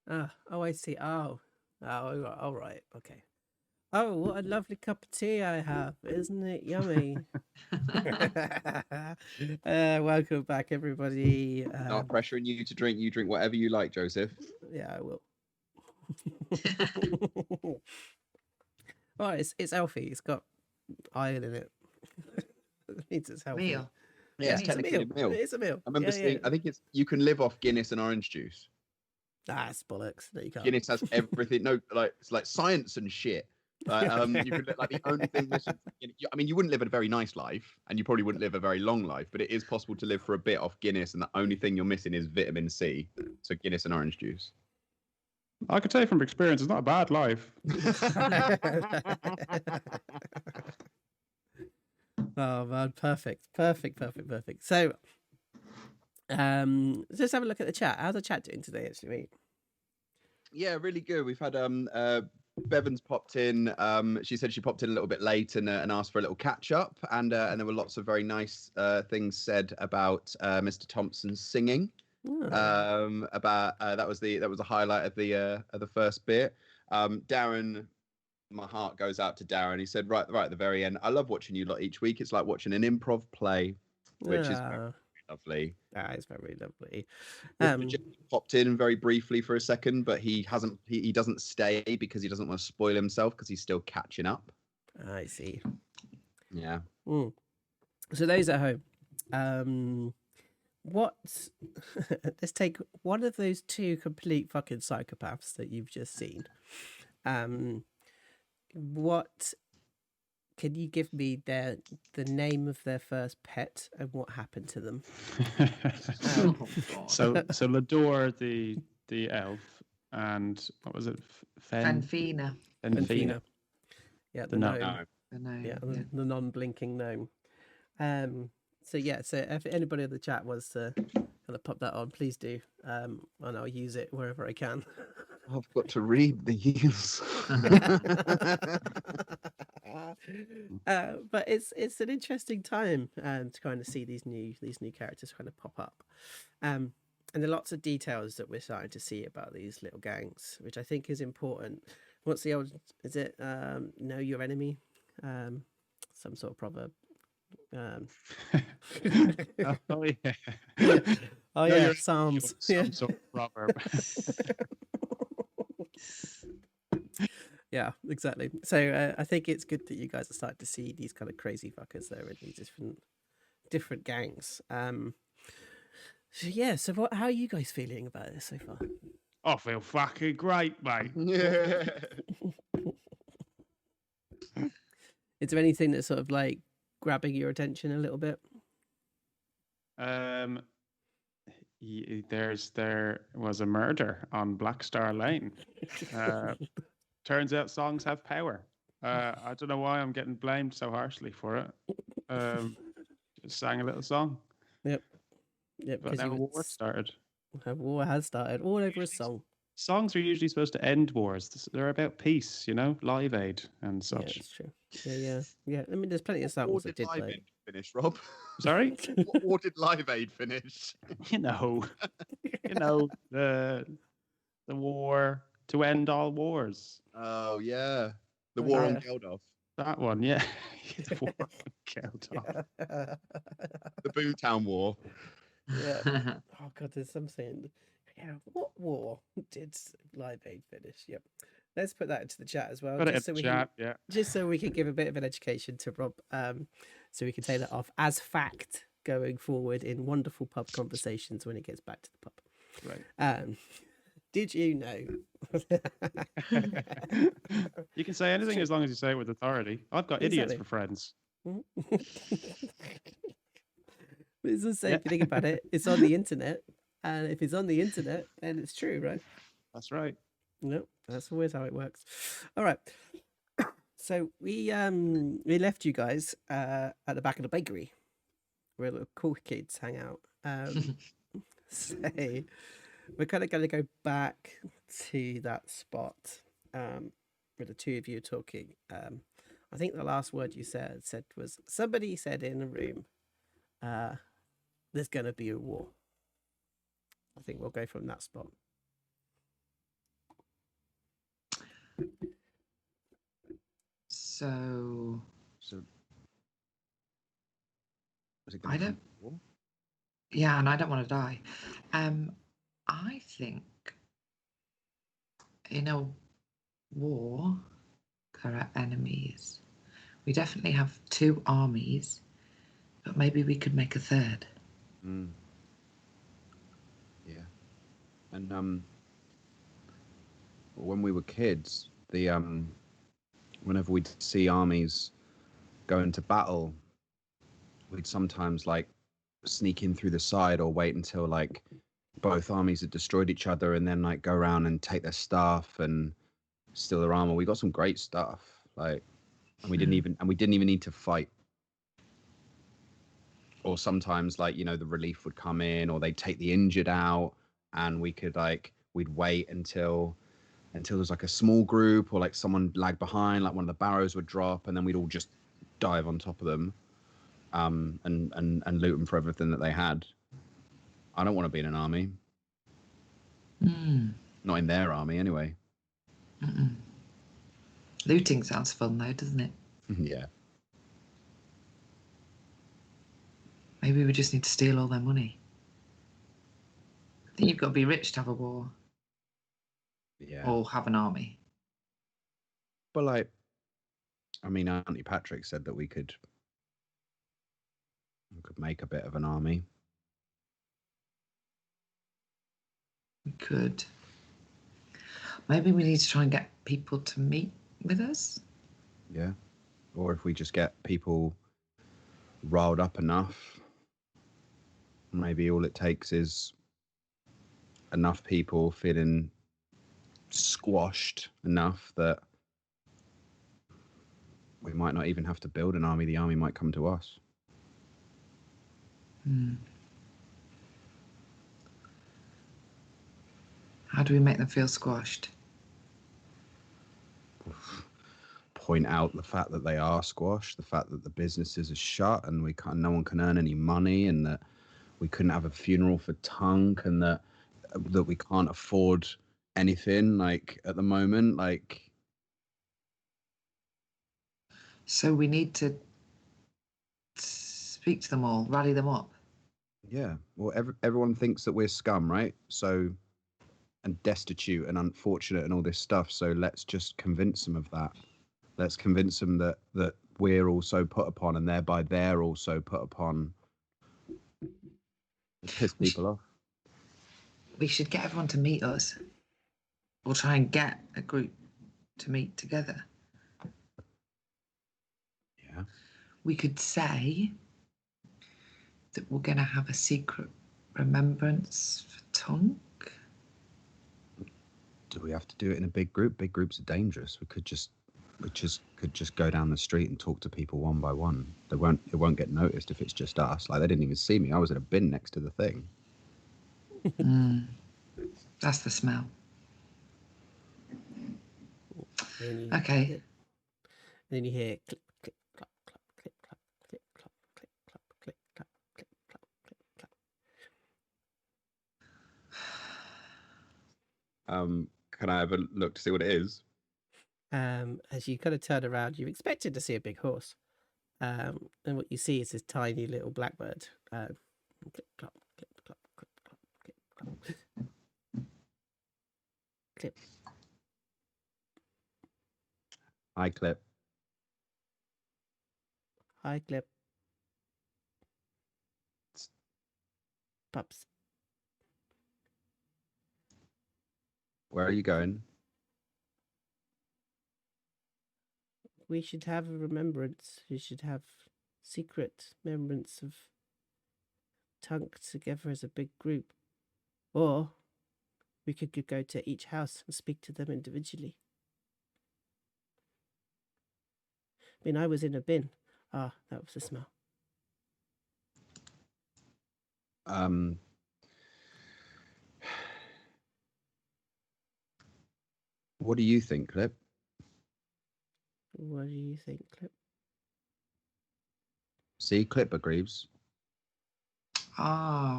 Oh, I see. All right. Okay. Oh, what a lovely cup of tea I have. Isn't it yummy? Welcome back, everybody. Not pressuring you to drink. You drink whatever you like, Joseph. Yeah, I will. Oh, it's healthy. It's got iron in it. It means it's healthy. Meal. Yeah, it's It's a technically meal. a meal. It is a meal. I remember seeing. I think it's you can live off Guinness and orange juice. It's bollocks. No, you can't. Guinness has everything. No, like it's like science and shit. You could like the only thing missing. I mean, you wouldn't live a very nice life, and you probably wouldn't live a very long life. But it is possible to live for a bit off Guinness, and the only thing you're missing is vitamin C. So Guinness and orange juice. I could tell you from experience, it's not a bad life. Oh man, perfect. So, let's have a look at the chat. How's the chat doing today, actually, mate? Yeah, really good. We've had Bevan's popped in. She said she popped in a little bit late and asked for a little catch up, and there were lots of very nice things said about Mr. Thompson's singing. About that was a highlight of the first bit. Darren, my heart goes out to Darren. He said right at the very end, I love watching you lot each week. It's like watching an improv play, which is very lovely. It's very lovely. Popped in very briefly for a second, but he doesn't stay because he doesn't want to spoil himself because he's still catching up. I see. Yeah. So those at home, let's take one of those two complete fucking psychopaths that you've just seen. What can you give me the name of their first pet and what happened to them? So Lador, the elf, and what was it? Fanfina. Yeah, the gnome. The non-blinking gnome. So if anybody in the chat wants to kind of pop that on, please do, and I'll use it wherever I can. I've got to read these. But it's an interesting time to kind of see these new characters kind of pop up, and there are lots of details that we're starting to see about these little gangs, which I think is important. What's the old? Is it know your enemy? Some sort of proverb. Oh yeah. Oh No, yeah, Psalms. Some sort of proverb. Yeah, exactly. So I think it's good that you guys are starting to see these kind of crazy fuckers that are in these different gangs. So how are you guys feeling about this so far? I feel fucking great, mate. Yeah. Is there anything that's sort of like grabbing your attention a little bit? There was a murder on Blackstar Lane. Turns out songs have power. I don't know why I'm getting blamed so harshly for it. Just sang a little song. Yep. But now a war started. A war has started all over a song. Songs are usually supposed to end wars. They're about peace, Live Aid and such. Yeah, that's true. Yeah. I mean, there's plenty of songs that did Live play. Aid finish, Rob? Sorry? What war did Live Aid finish? The war to end all wars. Oh yeah, the war on Geldof. That one, yeah. The war on Geldof. The Boomtown War. Yeah. Oh god, there's something. Yeah. What war did Live Aid finish? Yep. Let's put that into the chat as well, just so we can give a bit of an education to Rob, so we can take that off as fact going forward in wonderful pub conversations when it gets back to the pub. Right. Did you know? You can say anything as long as you say it with authority. I've got idiots for friends. It's the same thing about it. It's on the internet, and if it's on the internet, then it's true, right? That's right. No, that's always how it works. All right. So we left you guys at the back of the bakery where the cool kids hang out. So we're kind of going to go back to that spot where the two of you are talking. I think the last word you said was somebody said in a room, there's going to be a war. I think we'll go from that spot. So is it going to come to war? Yeah, and I don't want to die. I think in a war, there are enemies. We definitely have 2 armies, but maybe we could make a 3rd. Yeah. And when we were kids, whenever we'd see armies go into battle, we'd sometimes like sneak in through the side or wait until like both armies had destroyed each other and then like go around and take their stuff and steal their armor. We got some great stuff, like, and we didn't even need to fight. Or sometimes, like, you know, the relief would come in, or they'd take the injured out, and we could we'd wait until there's like a small group or like someone lagged behind, like one of the barrows would drop, and then we'd all just dive on top of them, and loot them for everything that they had. I don't want to be in an army. Not in their army, anyway. Looting sounds fun, though, doesn't it? Yeah. Maybe we just need to steal all their money. I think you've got to be rich to have a war. Yeah. Or have an army. But like, I mean, Auntie Patrick said that we could make a bit of an army. We could. Maybe we need to try and get people to meet with us. Yeah. Or if we just get people riled up enough, maybe all it takes is enough people feeling squashed enough that we might not even have to build an army. The army might come to us. How do we make them feel squashed? Point out the fact that they are squashed, the fact that the businesses are shut and no one can earn any money, and that we couldn't have a funeral for Tunk, and that we can't afford anything like at the moment. Like, So we need to speak to them all, rally them up. yeah, well, everyone thinks that we're scum, right? So, and destitute and unfortunate and all this stuff. So let's just convince them of that. Let's convince them that we're also put upon, and thereby they're also put upon. Piss people off. We should get everyone to meet us. We'll try and get a group to meet together. Yeah. We could say that we're going to have a secret remembrance for Tunk. Do we have to do it in a big group? Big groups are dangerous. We could just go down the street and talk to people one by one. It won't get noticed if it's just us. Like, they didn't even see me. I was in a bin next to the thing. That's the smell. Okay. Okay. And then you hear clip, clip, clop, clop, clip, clop, clip, clop, clip, clop, clip, clop, clip, clop, clip, clop. Can I have a look to see what it is? As you kind of turn around, you expected to see a big horse. And what you see is this tiny little blackbird. Clip, clop, clip, clop, clip, clop, clip, clop. Clip. Hi, Clip. Hi, Clip. Pups. Where are you going? We should have a remembrance. We should have secret remembrance of Tunk together as a big group. Or we could go to each house and speak to them individually. I mean, I was in a bin. Ah, that was the smell. What do you think, Clip? What do you think, Clip? See, Clip agrees.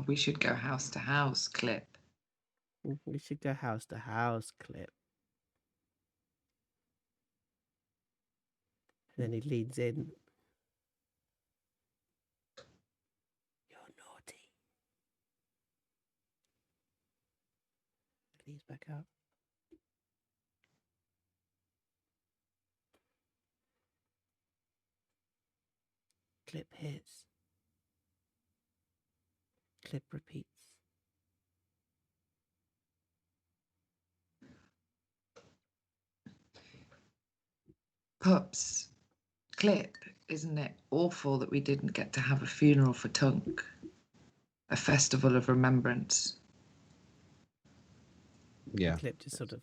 We should go house to house, Clip. We should go house to house, Clip. And then he leans in. You're naughty. Leans back out. Clip hits. Clip repeats. Pups, Clip, isn't it awful that we didn't get to have a funeral for Tunk? A festival of remembrance. Yeah. Clip just sort of.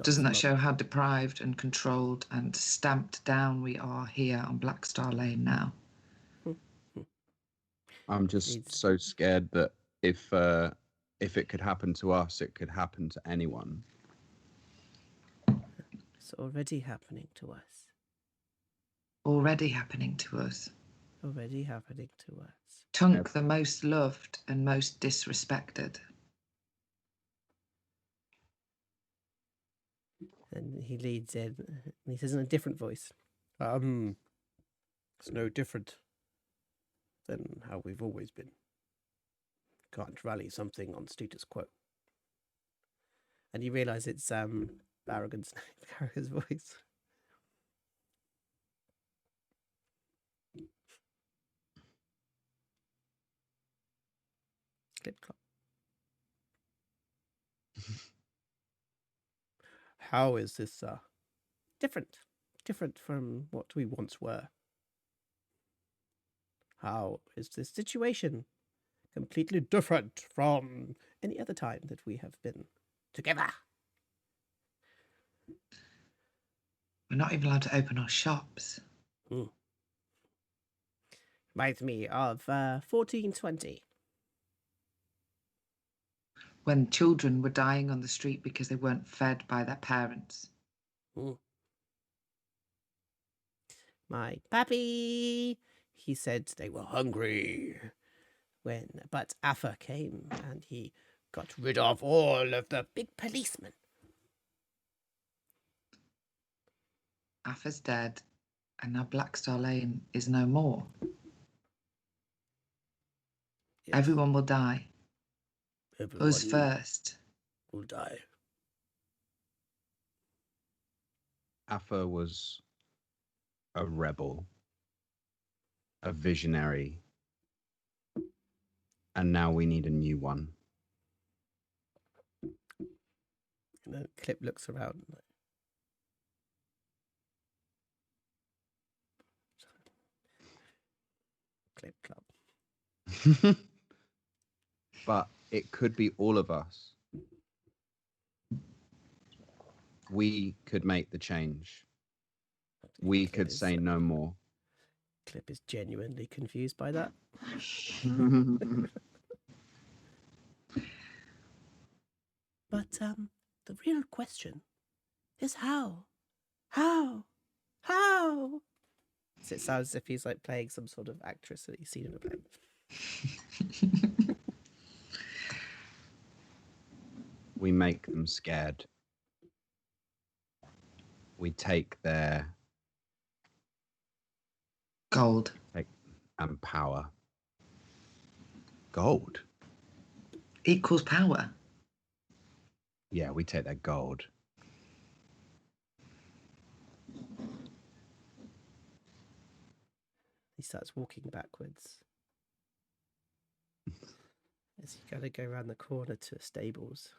Doesn't that show how deprived and controlled and stamped down we are here on Blackstar Lane now? I'm just so scared that if it could happen to us, it could happen to anyone. It's already happening to us. Already happening to us. Already happening to us. Tunk, the most loved and most disrespected. And he leads in and he says in a different voice, it's no different than how we've always been. Can't rally something on status quo. And you realise it's Barragan's voice. Clip clop. How is this different from what we once were? How is this situation completely different from any other time that we have been together? We're not even allowed to open our shops. Reminds me of 1420. When children were dying on the street because they weren't fed by their parents. My pappy, he said they were hungry. But Arfa came and he got rid of all of the big policemen. Arfa's dead, and now Blackstar Lane is no more. Yes. Everyone will die. Everyone Us first. will die. Arfa was a rebel, a visionary, and now we need a new one. And then Clip looks around. Clip club. But it could be all of us. We could make the change. We Clip could is, say no more. Clip is genuinely confused by that. But the real question is how? How? So it sounds as if he's like playing some sort of actress that you've seen in a play. We make them scared. We take their Gold. and power. Gold? Equals power. Yeah, we take their gold. He starts walking backwards. As you gotta go around the corner to stables.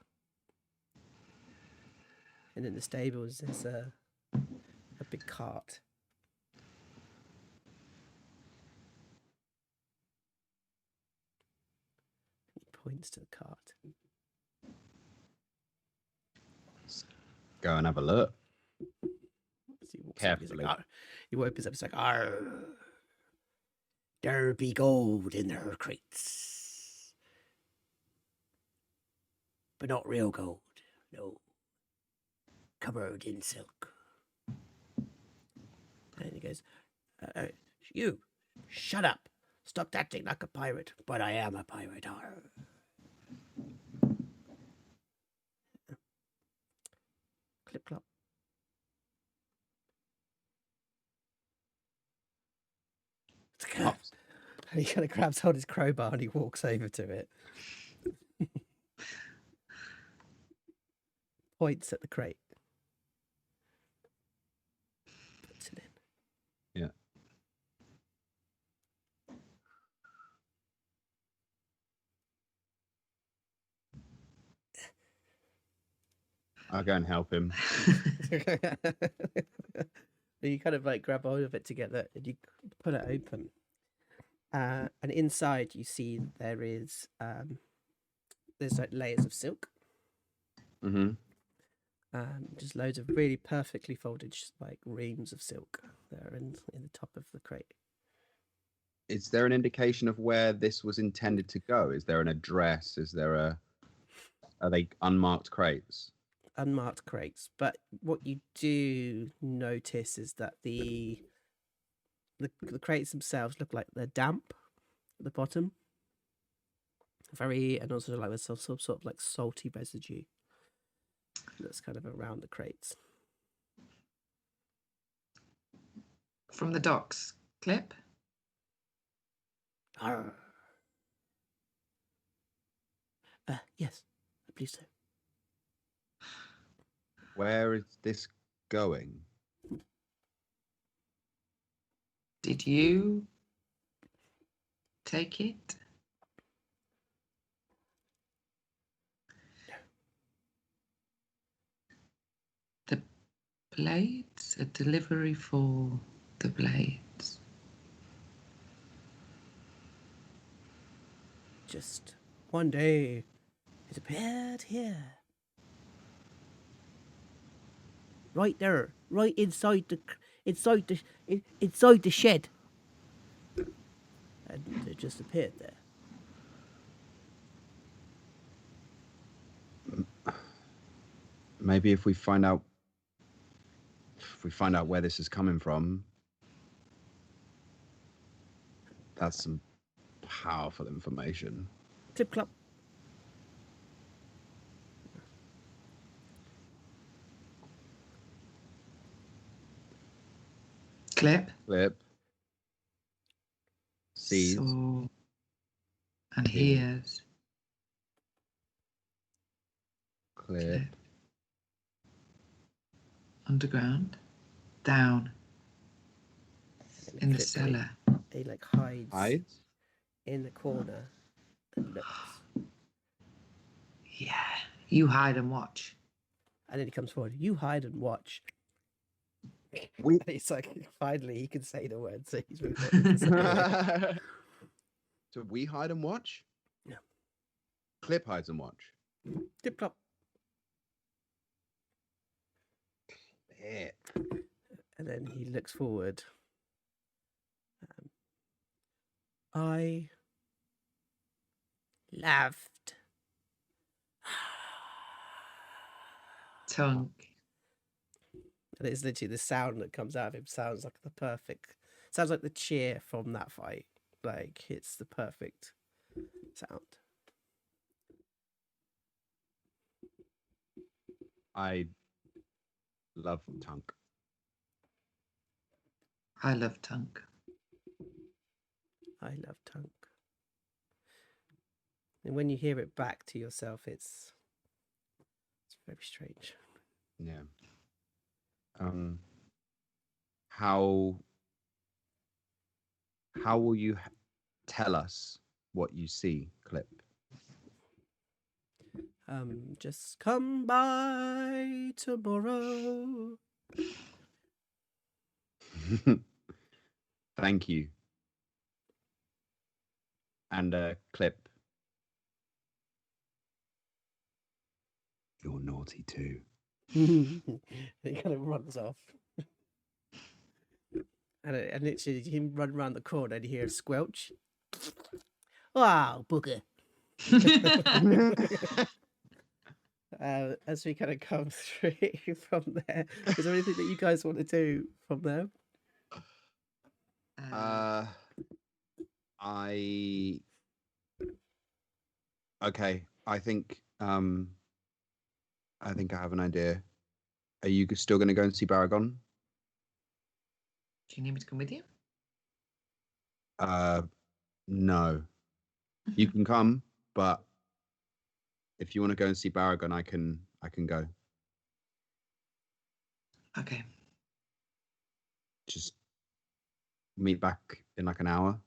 And in the stables there's a big cart. He points to the cart. Go and have a look. As he walks up, Carefully. he opens up, it's like, "Arr, there be gold in their crates. But not real gold, no. Covered in silk." And he goes, "You, shut up. Stop acting like a pirate." "But I am a pirate, arr." Clip clop. He kind of grabs hold of his crowbar and he walks over to it. Points at the crate. Puts it in. Yeah. I'll go and help him. You kind of like grab hold of it together and you pull it open. And inside you see there's like layers of silk. Mm-hmm. Just loads of really perfectly folded like reams of silk there in the top of the crate. Is there an indication of where this was intended to go? Is there an address? Are they unmarked crates? Unmarked crates, but what you do notice is that the crates themselves look like they're damp at the bottom. And also like there's some sort of like salty residue that's kind of around the crates. From the docks, Clip? Arr. Yes, I believe so. Where is this going? Did you take it? The blades? A delivery for the blades? Just one day, it appeared here. Right there, right inside the shed. And it just appeared there. Maybe if we find out where this is coming from, that's some powerful information. Clip clop. Clip? Clip. Sees. Saw and Hears. hears. Clip. Clip. Underground. Down. And In the Clip, cellar. He like hides Hides. in the corner and looks. Yeah. You hide and watch. And then he comes forward. You hide and watch. We. And it's like finally he can say the word. So he's been wanting to say it. So we hide and watch? Yeah. Clip hides and watch. Clip clop. Clip. And then he looks forward. I laughed. Tongue. And it's literally the sound that comes out of him sounds like the cheer from that fight. Like it's the perfect sound. I love Tunk. I love tongue. I love Tunk. And when you hear it back to yourself, it's very strange. Yeah. How will you tell us what you see, Clip? Just come by tomorrow. Thank you. And Clip. You're naughty too. He kind of runs off. And literally him run around the corner and you hear a squelch. Wow, booger. As we kind of come through from there, is there anything that you guys want to do from there? Okay. I think I have an idea. Are you still going to go and see Baragon? Do you need me to come with you? No. You can come, but if you want to go and see Baragon, I can go. Okay. Just meet back in like an hour.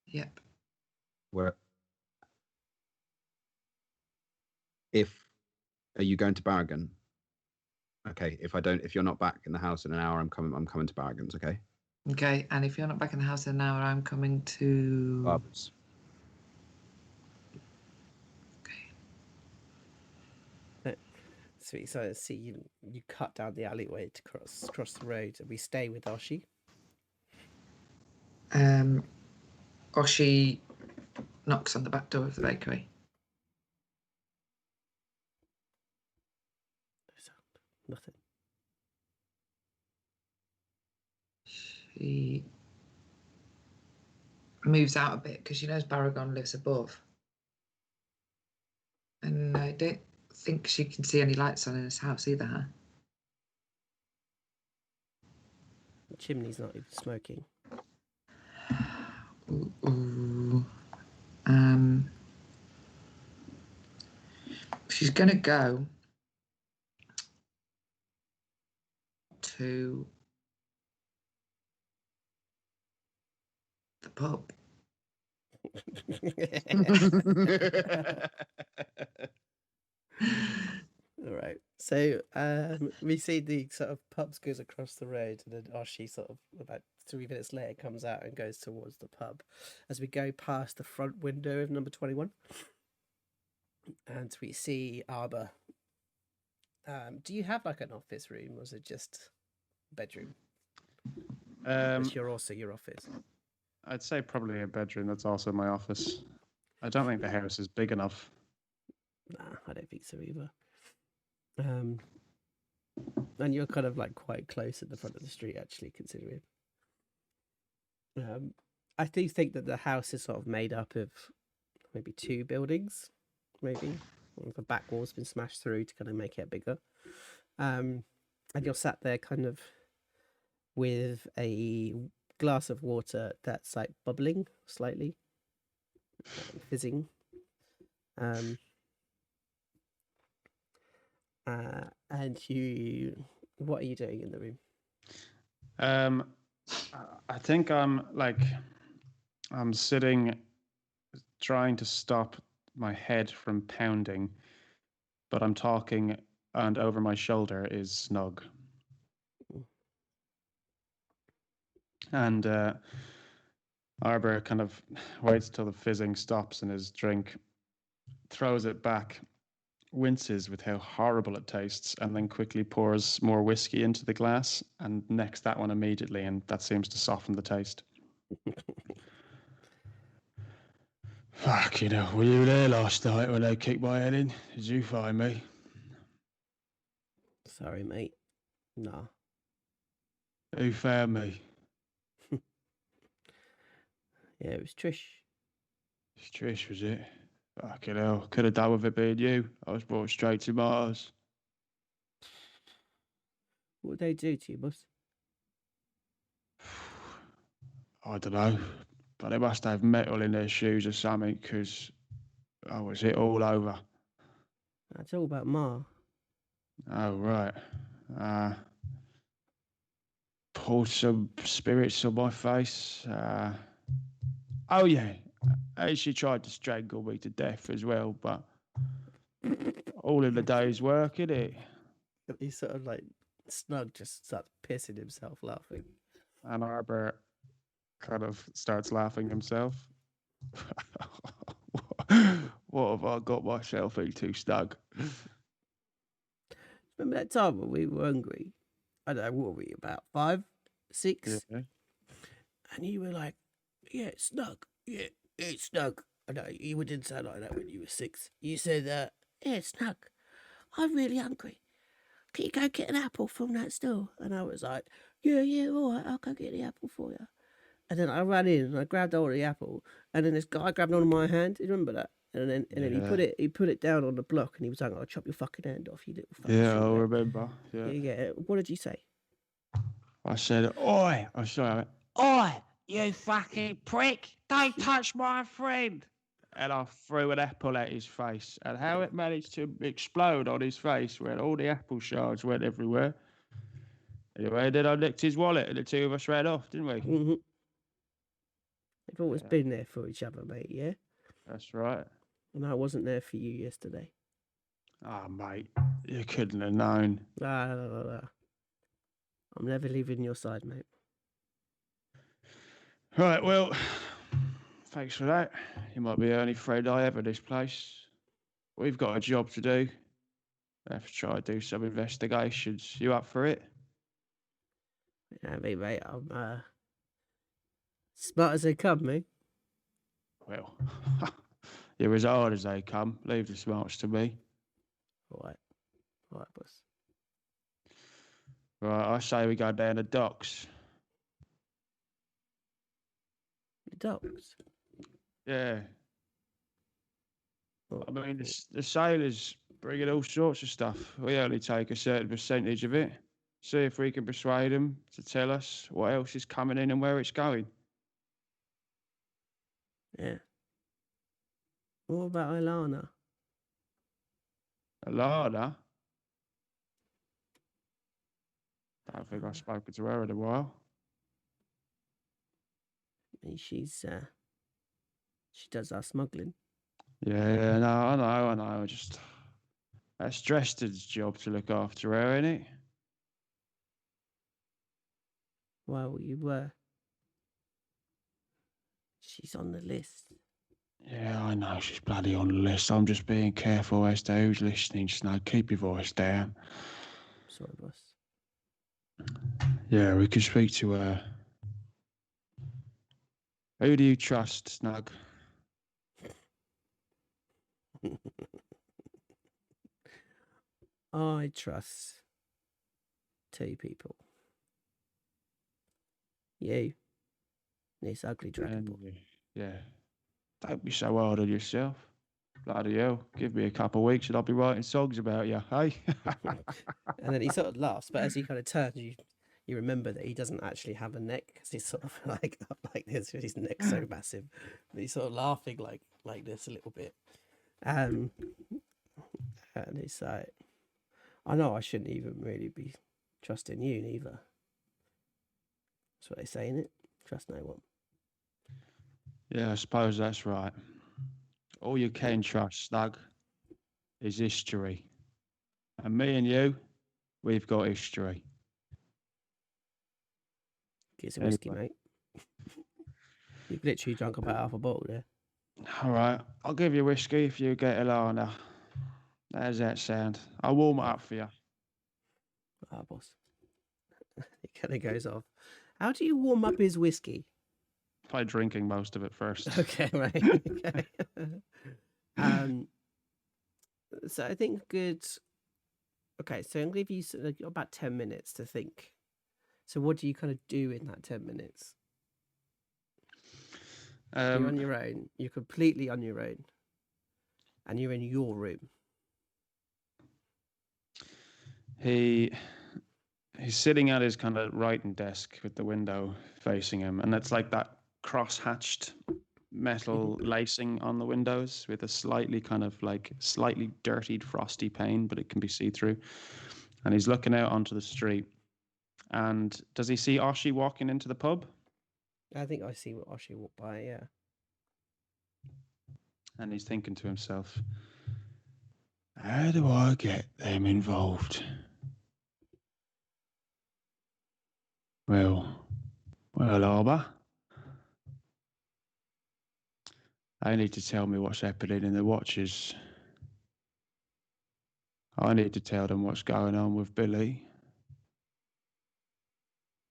Yep. Where are you going to Baragon? Okay, if you're not back in the house in an hour, I'm coming to Baragon's, okay? Okay, and if you're not back in the house in an hour, I'm coming to... Barbara's. Sweet. So see you cut down the alleyway to cross the road, and we stay with Oshi. Oshi knocks on the back door of the bakery. No sound. Nothing. She moves out a bit because she knows Baragon lives above. And I don't think she can see any lights on in his house either, huh? The chimney's not even smoking. Ooh. She's gonna go to the pub. All right. So we see the sort of pubs goes across the road, and then Oshi sort of about 3 minutes later comes out and goes towards the pub. As we go past the front window of number 21, and we see Arbor. Do you have like an office room, or is it just a bedroom? It's also your office. I'd say probably a bedroom. That's also my office. I don't think the house is big enough. Nah, I don't think so either. And you're kind of like quite close at the front of the street, actually, considering. I do think that the house is sort of made up of maybe 2 buildings, maybe. The back wall's been smashed through to kind of make it bigger. And you're sat there kind of with a glass of water that's like bubbling slightly, fizzing. And what are you doing in the room? I think I'm sitting, trying to stop my head from pounding, but I'm talking, and over my shoulder is Snug. And Arbor kind of waits till the fizzing stops in his drink, throws it back, winces with how horrible it tastes, and then quickly pours more whiskey into the glass and necks that one immediately, and that seems to soften the taste. Fuck, were you there last night when they kicked my head in? Did you find me? Sorry, mate. Nah. Who found me? Yeah, it was Trish. It's Trish, was it? Fucking hell. Could have done with it being you. I was brought straight to Mars. What did they do to you, boss? I don't know. But they must have metal in their shoes or something, because I was hit all over. That's all about Ma. Oh, right. Poured some spirits on my face. Oh, yeah. She tried to strangle me to death as well, but all in the day's work, innit? He's sort of like Snug just starts pissing himself laughing. And Arbor kind of starts laughing himself. What have I got myself into, Snug? Remember that time when we were hungry? I don't know, what were we, about 5, 6? Yeah. And you were like, yeah, it's Snug. Yeah, it's Snug. I know, you didn't sound like that when you were 6. You said, yeah, Snug, I'm really hungry. Can you go get an apple from that store? And I was like, yeah, all right, I'll go get the apple for you. And then I ran in and I grabbed hold of the apple, and then this guy grabbed on my hand. You remember that? And then he put it down on the block, and he was like, "I'll chop your fucking hand off, you little fucking shit." Yeah, I remember. Yeah. Yeah. What did you say? I said, "Oi!" I'm sorry. I went, "Oi! You fucking prick! Don't touch my friend! And I threw an apple at his face. And how it managed to explode on his face when all the apple shards went everywhere. Anyway, then I licked his wallet and the two of us ran off, didn't we? Mm-hmm. They've always been there for each other, mate, yeah? That's right. And I wasn't there for you yesterday. Oh, mate, you couldn't have known. I'm never leaving your side, mate. Right, well, thanks for that. You might be the only friend I have at this place. We've got a job to do. I have to try to do some investigations. You up for it? Yeah, mate, I'm smart as they come, mate. Well, you're as hard as they come. Leave the smarts to me. All right, boss. Right, I say we go down the docks. The docks? Yeah. Oh, I mean, the sailors bring in all sorts of stuff. We only take a certain percentage of it. See if we can persuade them to tell us what else is coming in and where it's going. yeah. What about Ilana? Alana? Don't think I've spoken to her in a while. I mean, she does our smuggling. Yeah, no, I know. Just that's Dresden's job to look after her, ain't it? Well, she's on the list. Yeah, I know she's bloody on the list. I'm just being careful as to who's listening. Snug, keep your voice down. Sorry, boss. Yeah, we can speak to her. Who do you trust, Snug? I trust two people. You, this ugly dragon boy. Yeah. Don't be so hard on yourself. Bloody hell. Give me a couple of weeks and I'll be writing songs about you, hey? And then he sort of laughs, but as he kind of turns, you remember that he doesn't actually have a neck because he's sort of like up like this. His neck's so massive, but he's sort of laughing like this a little bit. And it's like, I know I shouldn't even really be trusting you neither. That's what they say, innit? Trust no one. Yeah, I suppose that's right. All you can trust, Snug, is history. And me and you, we've got history. Get some whiskey, Anyway. mate. You've literally drunk about half a bottle there. All right, I'll give you whiskey if you get Ilana. How's that sound? I'll warm it up for you. Ah, boss. He kind of goes off. How do you warm up his whiskey? By drinking most of it first. Okay, right. Okay. So I think good. Okay, so I'm going to give you about 10 minutes to think. So what do you kind of do in that 10 minutes? You're on your own. You're completely on your own. And you're in your room. He's sitting at his kind of writing desk with the window facing him, and it's like that cross-hatched metal lacing on the windows with a slightly dirtied frosty pane, but it can be see-through. And he's looking out onto the street. And does he see Oshi walking into the pub? I think I see what Oshi walked by, yeah. And he's thinking to himself, how do I get them involved? Well, Arba, they need to tell me what's happening in the watches. I need to tell them what's going on with Billy.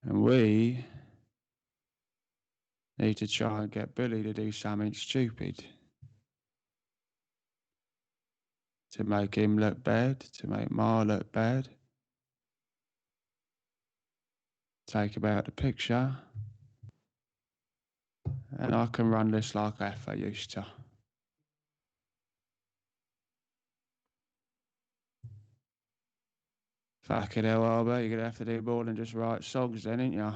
And we need to try and get Billy to do something stupid. To make him look bad, to make Ma look bad. Take him out of the picture. And I can run this like Arfa used to. Fucking hell, Arba, you're going to have to do more than just write songs then, ain't you?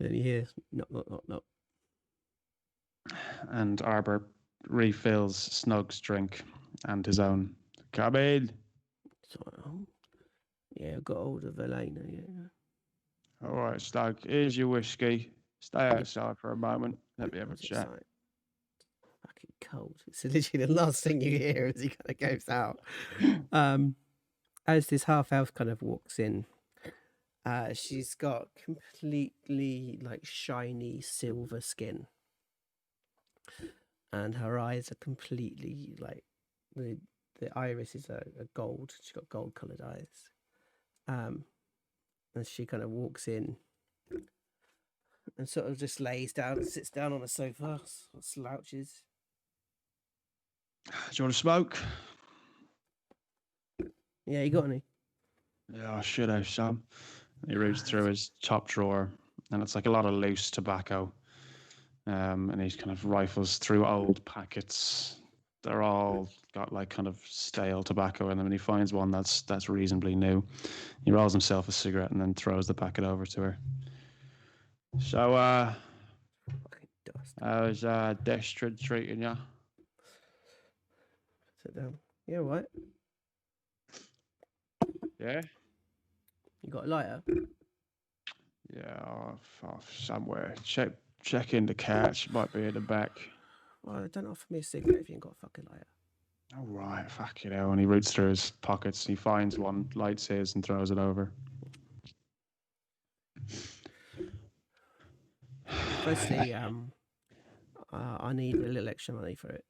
Then you hear knock, knock, knock, knock. And Arbor refills Snug's drink and his own. Come in. So, yeah, I got hold of Elena. Yeah. All right, Snug. Here's your whiskey. Stay outside for a moment. Let me have a What's it chat. say? Fucking cold. It's literally the last thing you hear as he kind of goes out. As this half elf kind of walks in, she's got completely like shiny silver skin, and her eyes are completely like the iris is a gold. She's got gold coloured eyes. And she kind of walks in and sort of just lays down and sits down on a sofa, slouches. Do you want to smoke? Yeah, you got any? Yeah, I should have some. He reaches through his top drawer, and it's like a lot of loose tobacco. And he kind of rifles through old packets. They're all got like kind of stale tobacco in them, and he finds one that's reasonably new. He rolls himself a cigarette and then throws the packet over to her. So, Fucking dust. how's Destrid treating you? Sit down. Yeah, right. Yeah? You got a lighter? Yeah, off somewhere. Check in the couch. Might be in the back. Well, don't offer me a cigarette if you ain't got a fucking lighter. All right, fuck it out. And he roots through his pockets. He finds one, lights his, and throws it over. Firstly, I need a little extra money for it.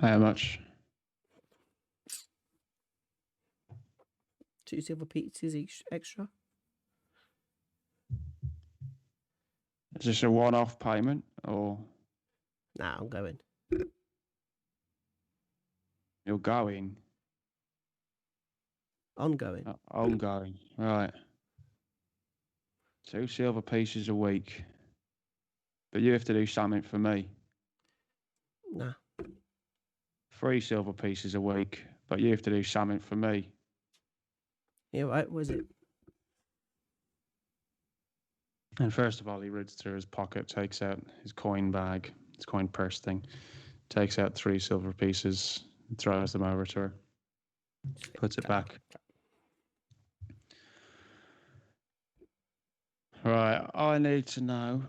How much? 2 silver pieces each extra. Is this a one-off payment, or Nah, I'm going. you're going? Ongoing. Ongoing, right. 2 silver pieces a week. But you have to do something for me. Nah. 3 silver pieces a week, but you have to do something for me. Yeah, right. What is it? And first of all, he roots through his pocket, takes out his coin bag, his coin purse thing, takes out 3 silver pieces, throws them over to her, puts it back. Right, I need to know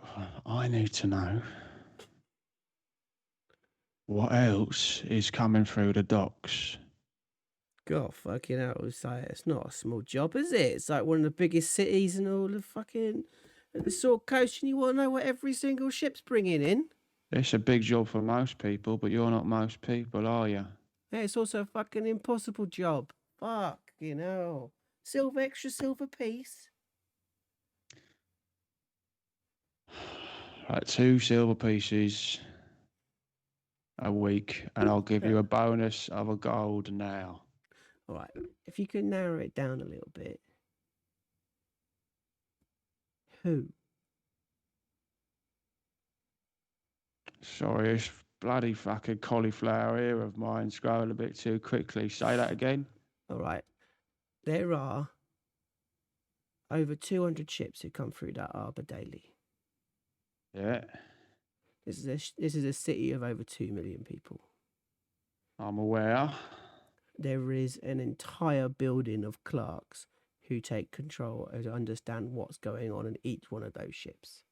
what else is coming through the docks. God, fucking hell. It's not a small job, is it? It's like one of the biggest cities in all of fucking the Sword Coast, and you want to know what every single ship's bringing in? It's a big job for most people, but you're not most people, are you? Yeah, it's also a fucking impossible job. Fuck, extra silver piece. Right, 2 silver pieces a week, and I'll give you a bonus of a gold now. All right, if you could narrow it down a little bit. Who? Sorry, this bloody fucking cauliflower ear of mine's growing a bit too quickly. Say that again. All right, there are over 200 ships who come through that harbour daily. Yeah, This is a city of over 2 million people. I'm aware. There is an entire building of clerks who take control and understand what's going on in each one of those ships.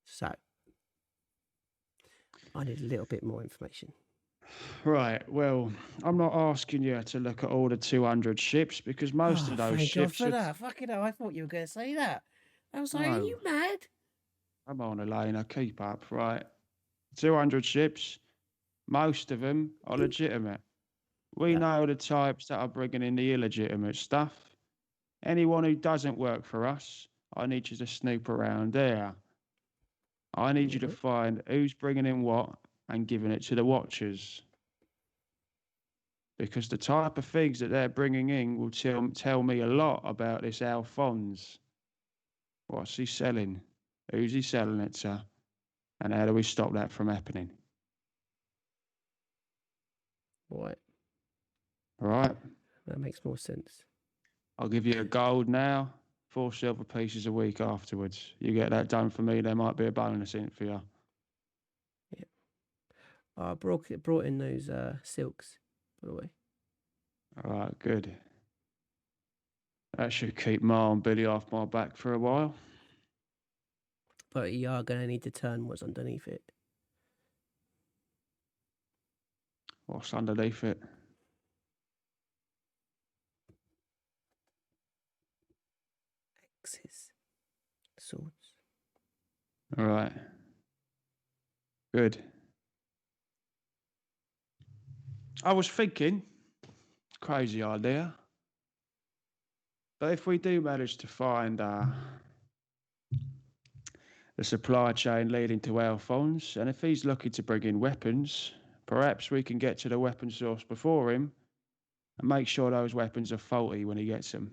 So, I need a little bit more information. Right, well, I'm not asking you to look at all the 200 ships because most of those thank ships God for that. Fucking hell, I thought you were going to say that. I was like, are No. you mad? Come on, Elena, keep up, right? 200 ships, most of them are legitimate. We Yeah. know the types that are bringing in the illegitimate stuff. Anyone who doesn't work for us, I need you to snoop around there. I need you to find who's bringing in what and giving it to the watchers. Because the type of things that they're bringing in will tell me a lot about this Alphonse. What's he selling? Who's he selling it to? And how do we stop that from happening? Right. All right. That makes more sense. I'll give you a gold now. 4 silver pieces a week afterwards. You get that done for me, there might be a bonus in it for you. Yeah. I brought in those silks, by the way. All right, good. That should keep Ma and Billy off my back for a while. But you are going to need to turn what's underneath it. What's underneath it? Axes. Swords. All right. Good. I was thinking, crazy idea, but if we do manage to find the supply chain leading to Alphonse, and if he's looking to bring in weapons, perhaps we can get to the weapon source before him and make sure those weapons are faulty when he gets them.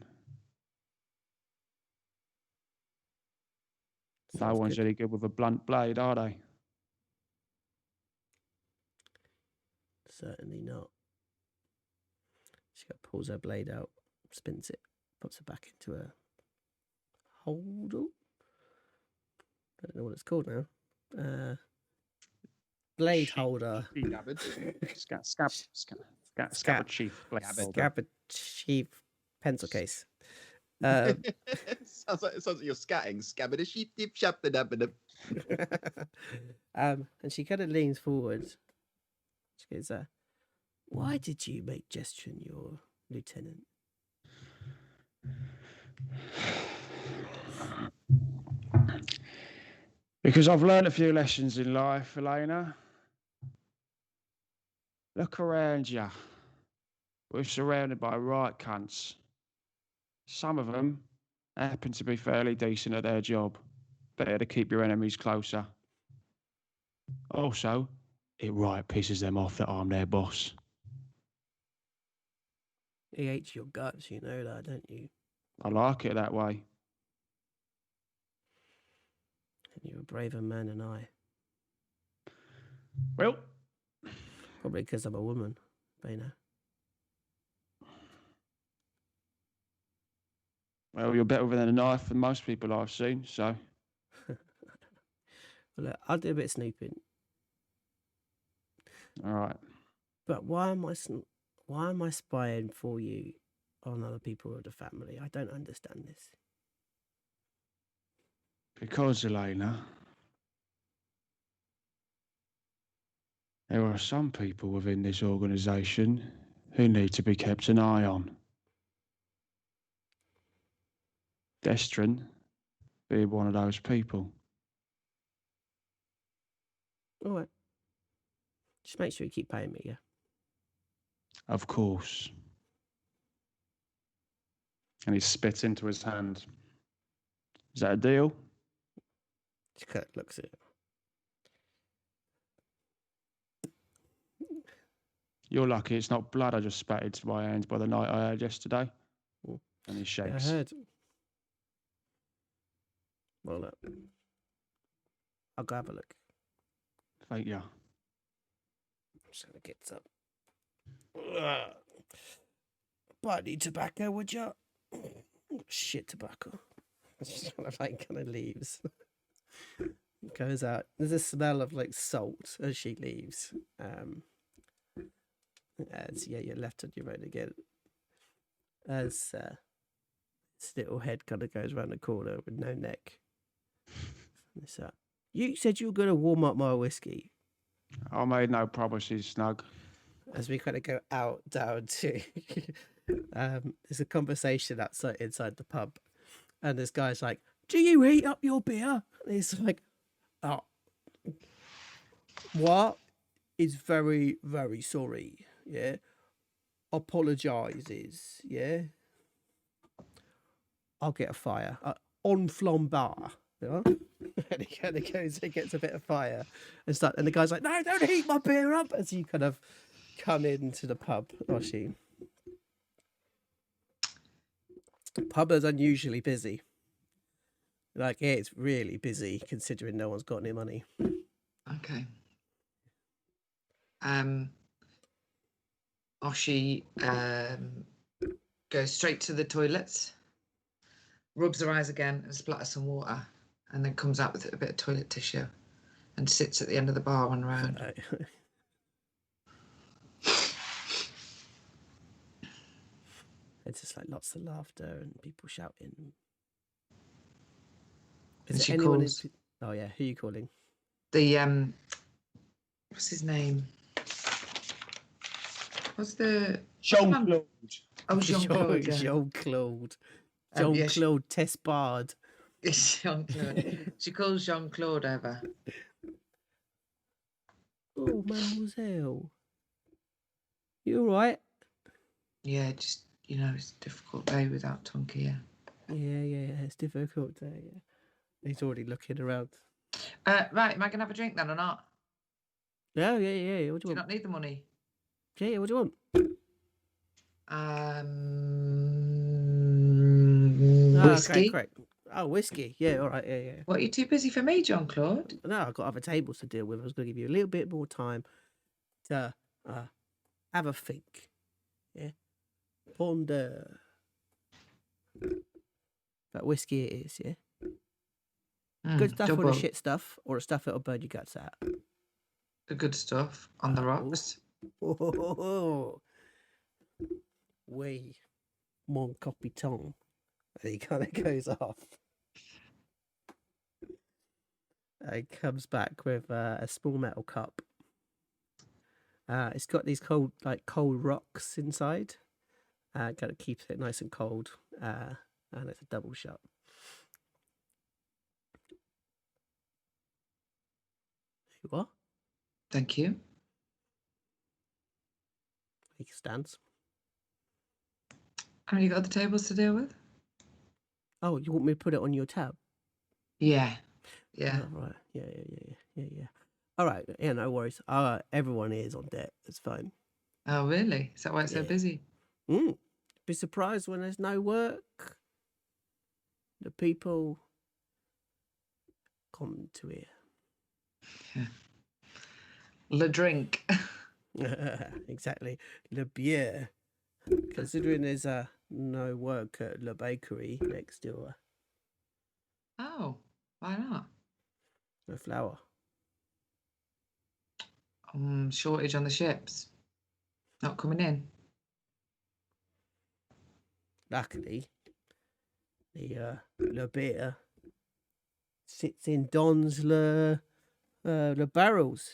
No Sounds one's good. any good with a blunt blade, are they? Certainly not. She pulls her blade out, spins it, puts it back into a holder. I don't know what it's called now. Blade holder. Scabbard sheath. Blade holder. Scabbard sheath pencil case. Sounds like you're scatting. Scabbard a sheep dip shap da da da. And she kind of leans forward. She goes, "Why did you make Gestrin your lieutenant?" Because I've learned a few lessons in life, Elena. Look around you. We're surrounded by right cunts. Some of them happen to be fairly decent at their job. Better to keep your enemies closer. Also, it right pisses them off that I'm their boss. He hates your guts, you know that, don't you? I like it that way. And you're a braver man than I. Well, Probably because I'm a woman, Bana. well, you're better with a knife than most people I've seen, so. Well, look, I'll do a bit of snooping. All right. But why am I spying for you on other people of the family? I don't understand this. Because, Elena, there are some people within this organisation who need to be kept an eye on. Destrin being one of those people. All right. Just make sure you keep paying me, yeah? Of course. And he spits into his hand. Is that a deal? She kind of looks at it. You're lucky it's not blood I just spat into my hands by the night I had yesterday. Mm. And he Yeah, I shakes. heard. Well, look. I'll go have a look. Thank you. I'm just going to get some. Buy any tobacco, would you? Shit tobacco. Just kind of leaves. Goes out. There's a smell of like salt as she leaves. As you're left on your own again. As this little head kind of goes around the corner with no neck. So, you said you were going to warm up my whiskey. I made no promises, Snug. As we kind of go out down to there's a conversation inside the pub, and this guy's like, "Do you heat up your beer?" And he's like, "Oh, what? Is very, very sorry. Yeah, apologizes. Yeah, I'll get a fire on flambar." Yeah? And he kind of goes and gets a bit of fire and the guy's like, "No, don't heat my beer up," as you kind of come into the pub, Oshi. Pub is unusually busy. Like, yeah, it's really busy considering no one's got any money. Okay. Oshi goes straight to the toilets, rubs her eyes again and splatters some water, and then comes out with a bit of toilet tissue and sits at the end of the bar on round. It's just like lots of laughter and people shouting. And Is she there anyone calls Oh yeah, who are you calling? the what's his name? What's the Jean-Claude. Oh, Jean-Claude. Yeah. Jean-Claude. Yeah, Jean-Claude Tespard. Jean-Claude. She calls Jean-Claude over. Oh, mademoiselle. You all right? Yeah, just, it's a difficult day without Tonky, yeah. Yeah, it's difficult day, yeah. He's already looking around. Right, am I going to have a drink then or not? Yeah. What do Do you you want? not need the money? Yeah, what do you want? Whiskey? Okay, correct. Oh, whiskey. Yeah, all right, yeah. What, are you too busy for me, Jean-Claude? No, I've got other tables to deal with. I was going to give you a little bit more time to have a think. Yeah. Ponder. But whiskey it is, yeah? Good stuff or double. the shit stuff, or the stuff that'll burn your guts out? The good stuff on the rocks. Oui, mon capitaine. And he kind of goes off. He comes back with a small metal cup. It's got these cold rocks inside. Kind of keeps it nice and cold. And it's a double shot. What? Thank you. He stands. Have you got other tables to deal with? Oh, you want me to put it on your tab? Yeah. Oh, right. Yeah. All right. Yeah, no worries. Everyone is on deck. It's fine. Oh, really? Is that why it's so busy? Be surprised when there's no work. The people come to here. Yeah. Le drink. Exactly. Le bière. Considering there's no work at the bakery next door. Oh, why not? No flour. Shortage on the ships. Not coming in. Luckily, the beer sits in Don's the barrels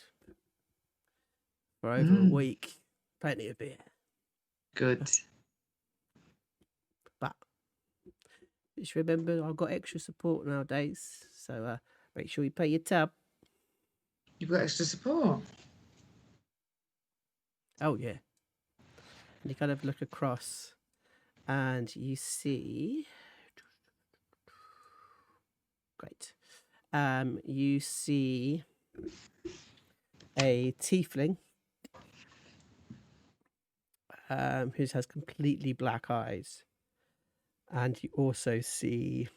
for over a week. Plenty of beer. Good. But just remember, I've got extra support nowadays, so make sure you pay your tab. You've got extra support? Oh, yeah. And you kind of look across and you see... Great. You see a tiefling who has completely black eyes. And you also see...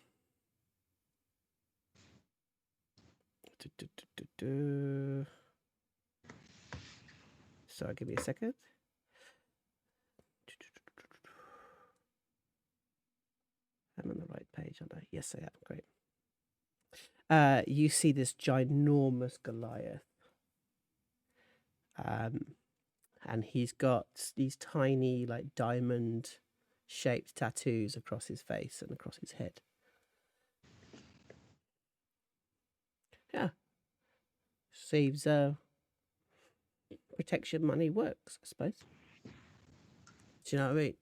Sorry, give me a second. I'm on the right page, aren't I? Yes, I am. Great. You see this ginormous Goliath. And he's got these tiny, diamond-shaped tattoos across his face and across his head. Yeah. Seems protection money works, I suppose. Do you know what I mean?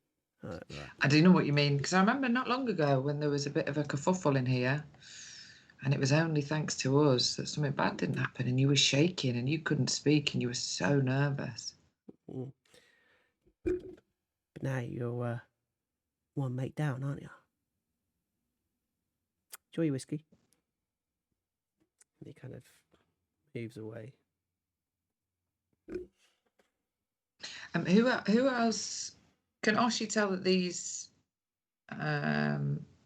Right. I do know what you mean, because I remember not long ago when there was a bit of a kerfuffle in here, and it was only thanks to us that something bad didn't happen, and you were shaking and you couldn't speak and you were so nervous. But now you're one mate down, aren't you? Enjoy your whiskey. And he kind of moves away. Who else can Oshi tell that these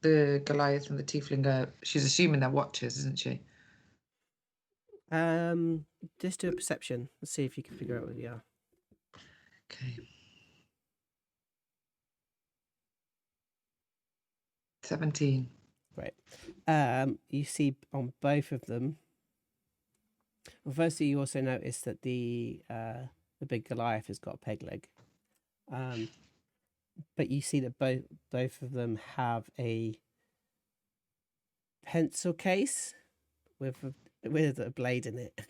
the Goliath and the Tiefling she's assuming they're watchers, isn't she? Just do a perception. Let's see if you can figure out what they are. Okay. 17. Great. You see on both of them. Well, firstly, you also notice that the big Goliath has got a peg leg. But you see that both of them have a pencil case with a blade in it.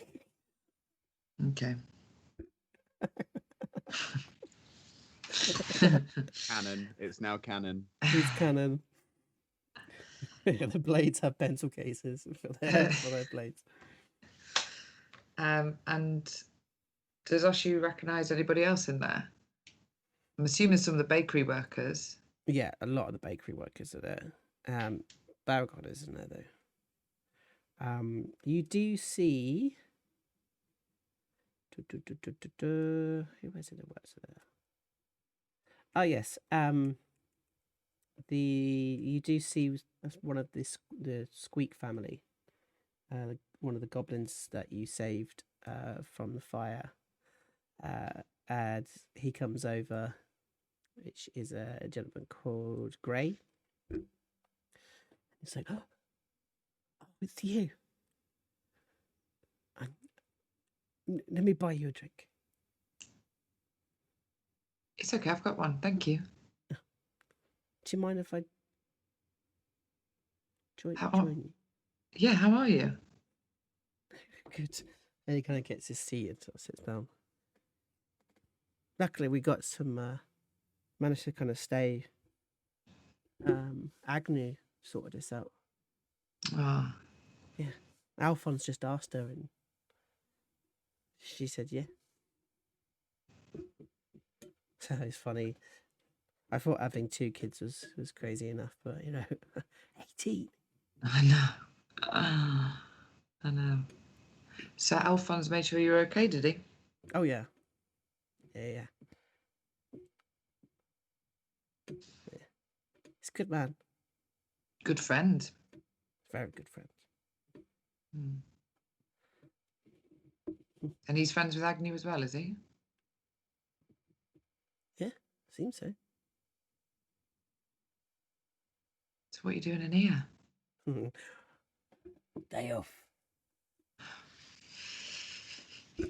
Okay. Canon. It's now canon. He's canon. The blades have pencil cases for their blades. And does Oshu recognise anybody else in there? I'm assuming some of the bakery workers. Yeah, a lot of the bakery workers are there. Baragon isn't there though. You do see. Who is it that works there? Oh yes. You do see one of the Squeak family, one of the goblins that you saved from the fire, and he comes over, which is a gentleman called Gray. It's like, oh, it's you. Let me buy you a drink. It's okay, I've got one. Thank you. Do you mind if I join you? Yeah, how are you? Good. And he kind of gets his seat and sort of sits down. Luckily, we got some, managed to kind of stay. Agnew sorted this out. Ah, Yeah. Alphonse just asked her and she said, yeah. So it's funny. I thought having 2 kids was crazy enough, but 18. I know. I know. So Alphonse made sure you were okay, did he? Oh yeah. Yeah. He's a good man. Good friend. Very good friend. And he's friends with Agnew as well, is he? Yeah, seems so. So what are you doing in here? Day off. There's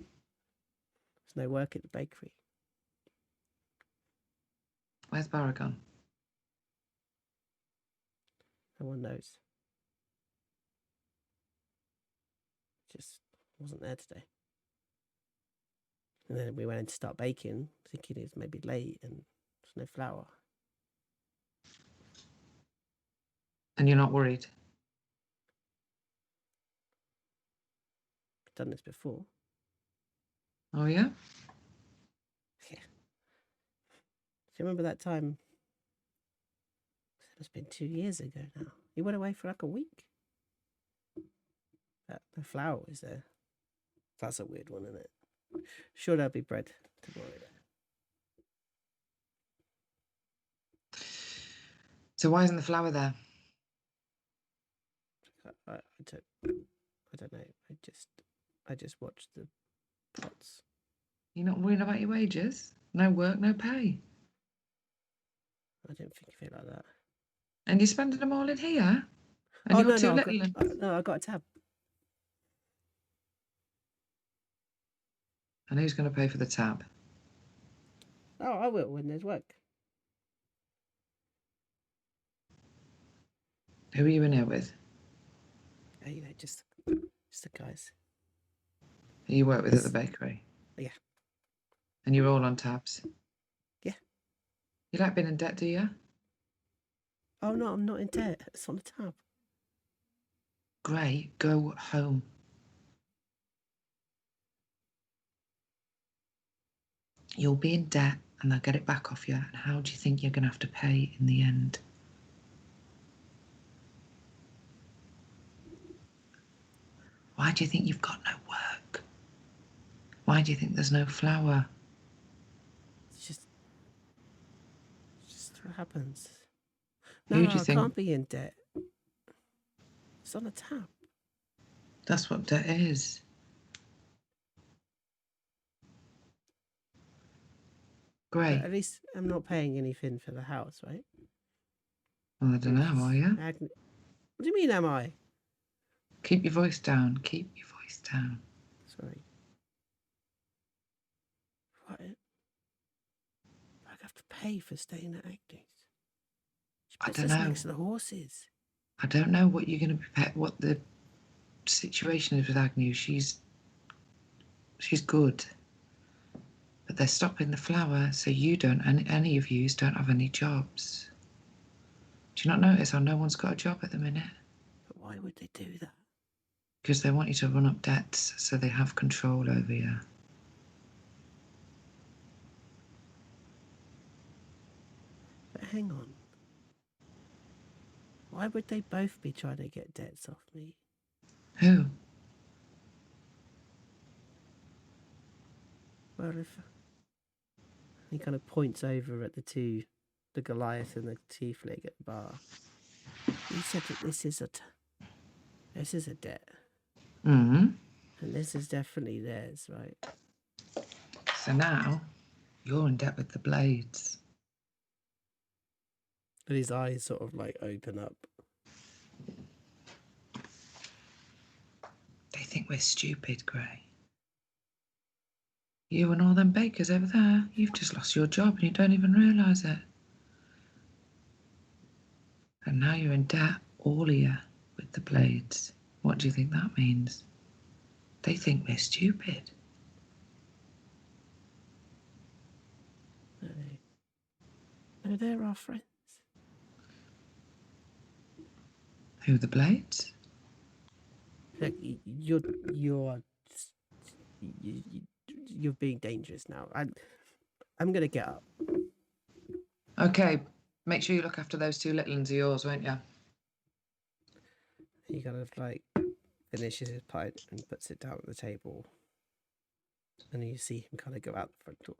no work at the bakery. Where's Baragon? No one knows. Just wasn't there today. And then we went in to start baking, thinking it's maybe late and there's no flour. And you're not worried? I've done this before. Oh, yeah? Yeah. Do you remember that time? It's been 2 years ago now. You went away for like a week. The flour was there. That's a weird one, isn't it? Sure, there'll be bread tomorrow. So why isn't the flour there? I don't know. I just watched the pots. You're not worrying about your wages? No work, no pay. I didn't think of it like that. And you're spending them all in here? And you're too little. I got a tab. And who's going to pay for the tab? Oh, I will when there's work. Who are you in here with? Just the guys. Who you work with at the bakery? Yeah. And you're all on tabs? Yeah. You like being in debt, do you? Oh, no, I'm not in debt. It's on the tab. Great, go home. You'll be in debt and they'll get it back off you. And how do you think you're going to have to pay in the end? Why do you think you've got no work? Why do you think there's no flour? It's just what happens. Who No, do you I think? can't be in debt. It's on the tab. That's what debt is. Great. But at least I'm not paying anything for the house, right? Well, I don't know, are you? What do you mean, am I? Keep your voice down. Keep your voice down. Sorry. What? I have to pay for staying at Agnes. She I puts don't us know. next to the horses. I don't know what you're going to be. What the situation is with Agnew. She's good, but they're stopping the flower, so you don't. And any of you don't have any jobs. Do you not notice how no one's got a job at the minute? But why would they do that? Because they want you to run up debts, so they have control over you. But hang on. Why would they both be trying to get debts off me? Who? Well, if he kind of points over at the Goliath and the Tiefling at the bar. He said that this is a debt, Mm-hmm. and this is definitely theirs, right? So now you're in debt with the Blades. And his eyes sort of like open up. They think we're stupid, Gray. You and all them bakers over there, you've just lost your job and you don't even realise it. And now you're in debt, all of you, with the Blades. What do you think that means? They think we're stupid. No, they're our friends. Who, the Blades? Look, you're being dangerous now. I'm gonna get up. Okay, make sure you look after those two little ones of yours, won't you? He kind of like finishes his pint and puts it down at the table. And you see him kind of go out the front door.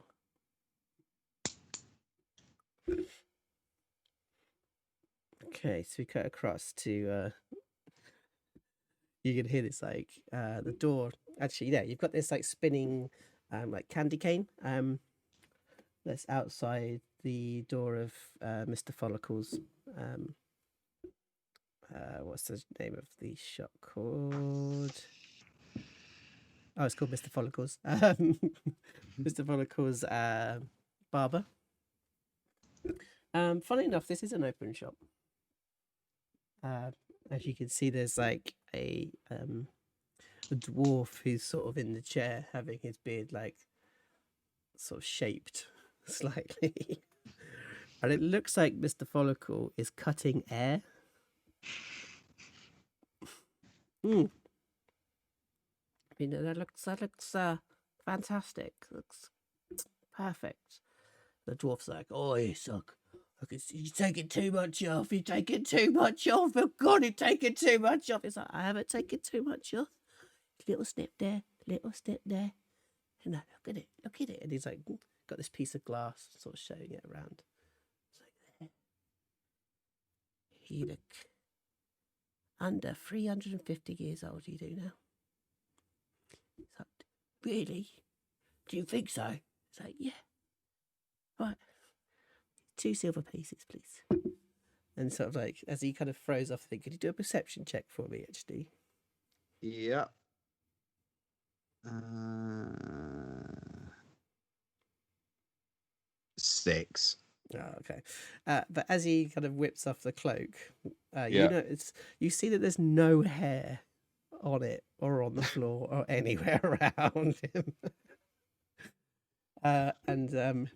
Okay, so we cut across to you can hear this like the door. Actually, yeah, you've got this like spinning like candy cane that's outside the door of Mr. Follicle's what's the name of the shop called? Oh, it's called Mr. Follicle's. Mr. Follicle's barber. Funny enough, this is an open shop. As you can see, there's like a dwarf who's sort of in the chair, having his beard like sort of shaped slightly, and it looks like Mr. Follicle is cutting air. I mean, that looks fantastic. Looks perfect. The dwarf's like, "Oh, you suck. You're taking too much off. You're taking too much off. Oh God, you're taking too much off." It's like, I haven't taken too much off. Little snip there, little snip there. And no, look at it. And he's like, got this piece of glass, sort of showing it around. It's like, there. You look under 350 years old. You do now. It's like, really? Do you think so? It's like, yeah. Right. 2 silver pieces, please. And sort of like, as he kind of throws off, I think, could you do a perception check for me, actually? Yeah. 6. Oh, okay. But as he kind of whips off the cloak, Yeah. you know, you see that there's no hair on it or on the floor or anywhere around him. And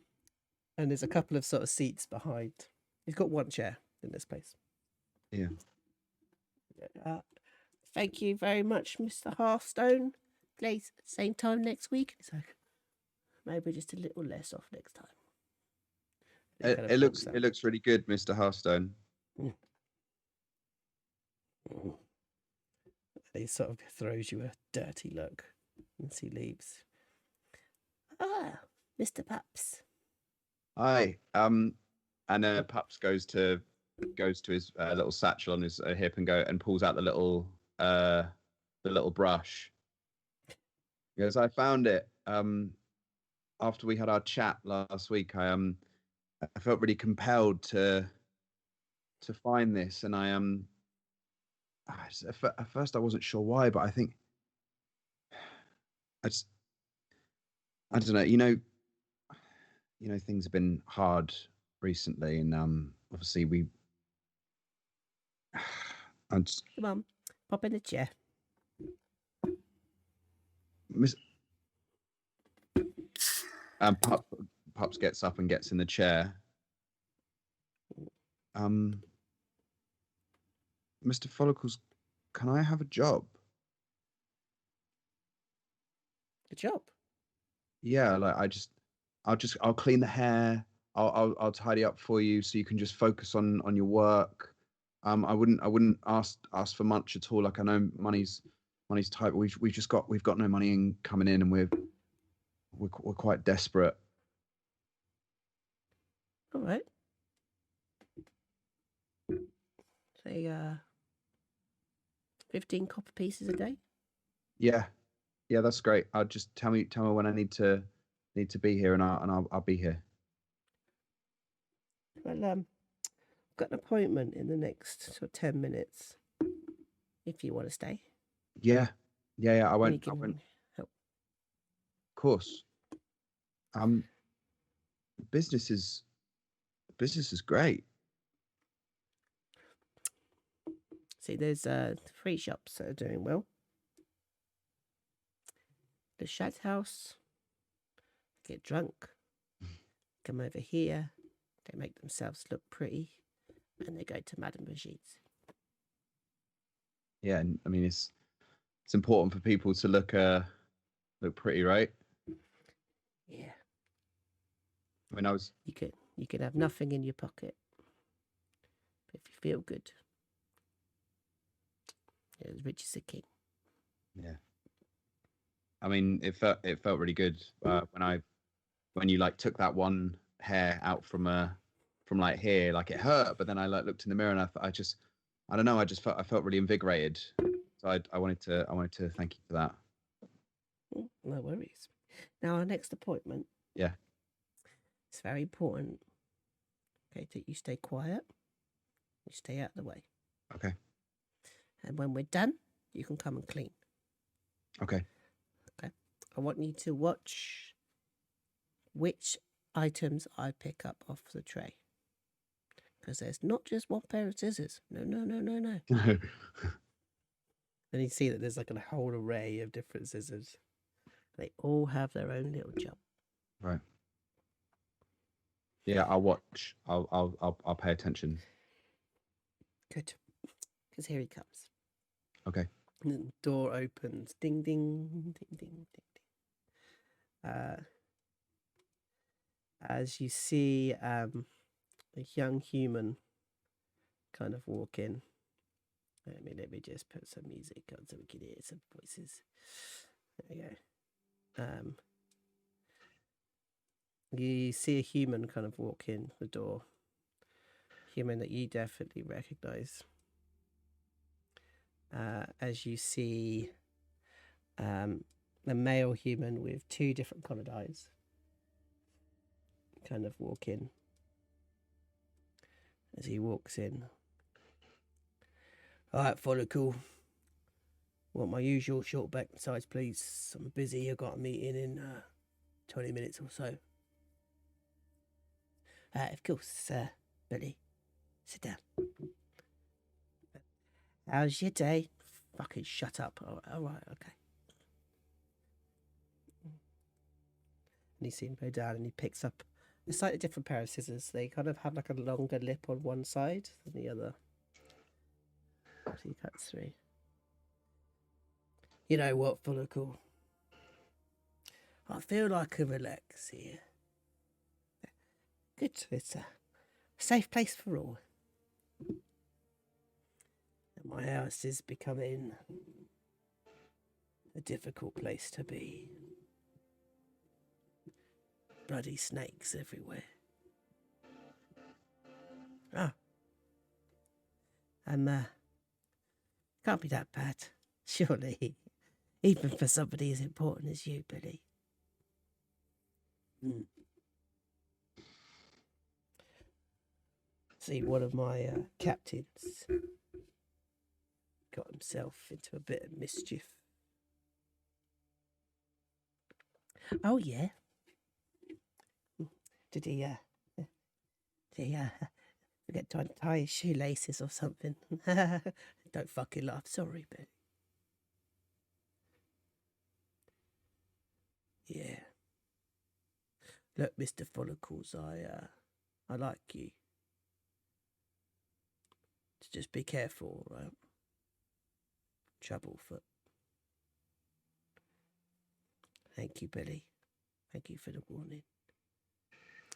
there's a couple of sort of seats behind. He's got one chair in this place. Yeah. Thank you very much, Mr. Hearthstone. Please, same time next week. It's like, maybe just a little less off next time. It looks really good, Mr. Hearthstone. He sort of throws you a dirty look as he leaves. Ah, Mr. Pups. Hi. And Pups goes to his little satchel on his hip and pulls out the little brush. He goes, I found it. After we had our chat last week, I felt really compelled to find this, and At first I wasn't sure why, but I think I just I don't know. Things have been hard recently, and obviously we. I just, Come on, pop in a chair. Miss, Pups gets up and gets in the chair. Mr. Follicles, can I have a job? A job? Yeah, like I'll clean the hair. I'll tidy up for you so you can just focus on your work. I wouldn't ask for much at all. Like, I know money's tight, but we've got no money coming in, and we're quite desperate. All right. Say 15 copper pieces a day. Yeah, that's great. I'll just tell me when I need to be here, and I'll be here. Well, I've got an appointment in the next sort of 10 minutes. If you want to stay. Yeah. I won't. Any given help. Of course. Business is great. See, there's 3 shops that are doing well. The Shat House, get drunk, come over here, they make themselves look pretty, and they go to Madame Brigitte. Yeah, and I mean it's important for people to look pretty, right? Yeah. When I was you could have nothing in your pocket, but if you feel good, you're as rich as a king. Yeah. I mean, it felt really good when you like took that one hair out from like here, like it hurt, but then I like looked in the mirror and I don't know, I felt really invigorated. So I wanted to thank you for that. No worries. Now our next appointment. Yeah. It's very important. Okay, that you stay quiet. You stay out of the way. Okay. And when we're done, you can come and clean. Okay. I want you to watch which items I pick up off the tray. Because there's not just one pair of scissors. No. And you see that there's like a whole array of different scissors. They all have their own little job. Right. Yeah, I'll watch. I'll pay attention. Good. Because here he comes. Okay. And then the door opens. Ding, ding, ding, ding, ding, ding. As you see a young human kind of walk in. Let me just put some music on so we can hear some voices. There you go. You see a human kind of walk in the door. Human that you definitely recognize. As you see a male human with 2 different coloured eyes kind of walk in. As he walks in. All right, Follicle. Want my usual short back size, please. I'm busy. I've got a meeting in 20 minutes or so. Of course, Billy. Sit down. How's your day? Fucking shut up. All right, okay. And you see him go down and he picks up a slightly different pair of scissors. They kind of have like a longer lip on one side than the other. So he cuts through. You know what, Follicle? I feel like I can relax here. Good. It's a safe place for all. And my house is becoming a difficult place to be. Bloody snakes everywhere. Can't be that bad, surely. Even for somebody as important as you, Billy. See, one of my captains got himself into a bit of mischief. Oh yeah. Did he forget to untie his shoelaces or something? Don't fucking laugh. Sorry, Billy. Yeah. Look, Mr. Follicles, I like you. So just be careful, all right? Troublefoot. Thank you, Billy. Thank you for the warning.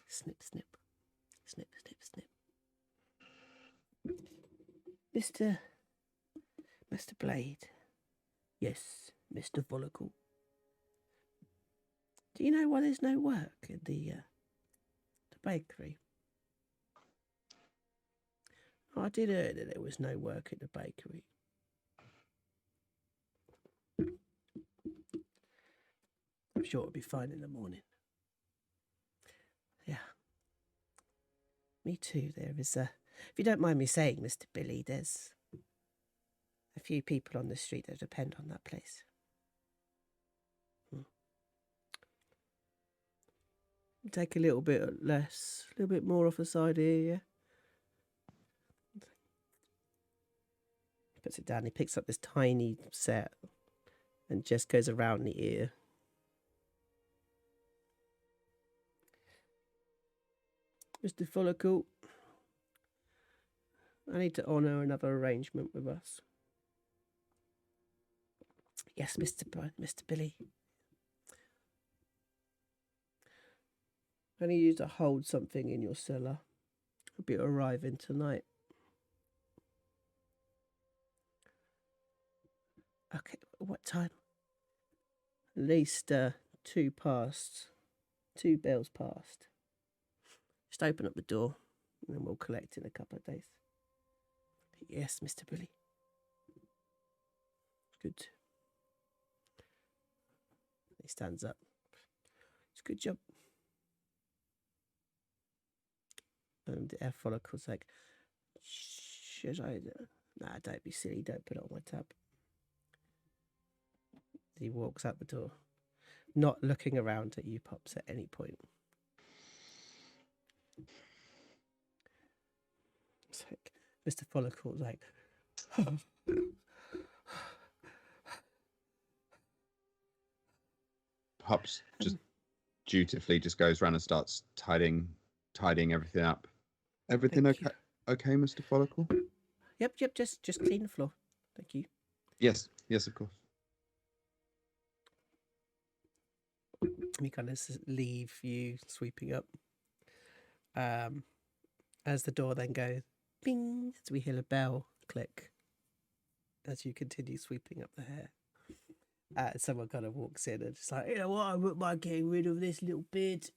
Snip, snip. Snip, snip, snip. Mr. Blade. Yes, Mr. Follicle. Do you know why there's no work in the bakery? I did hear that there was no work at the bakery. I'm sure it'll be fine in the morning. Yeah. Me too. There is if you don't mind me saying, Mr. Billy, there's a few people on the street that depend on that place. Take a little bit less, a little bit more off the side here, yeah? He puts it down, he picks up this tiny set and just goes around the ear. Mr. Follicle, I need to honour another arrangement with us. Yes, Mr. Billy. I need you to hold something in your cellar. It'll be arriving tonight. Okay, what time? At least 2 bells past. Just open up the door and then we'll collect in a couple of days. Yes, Mr. Billy. Good. He stands up. It's a good job. And the air follicle's like, should I? Nah, don't be silly. Don't put it on my tab. He walks out the door, not looking around at you, Pops, at any point. It's like, Mr. Follicle's like, Pops just dutifully just goes around and starts tidying everything up. Everything Thank okay? Okay, Mr. Follicle? Yep, just clean the floor. Thank you. Yes, of course. We kind of leave you sweeping up. As the door then goes, bing, as we hear a bell click, as you continue sweeping up the hair. Someone kind of walks in and just like, you know what, I wouldn't mind getting rid of this little beard.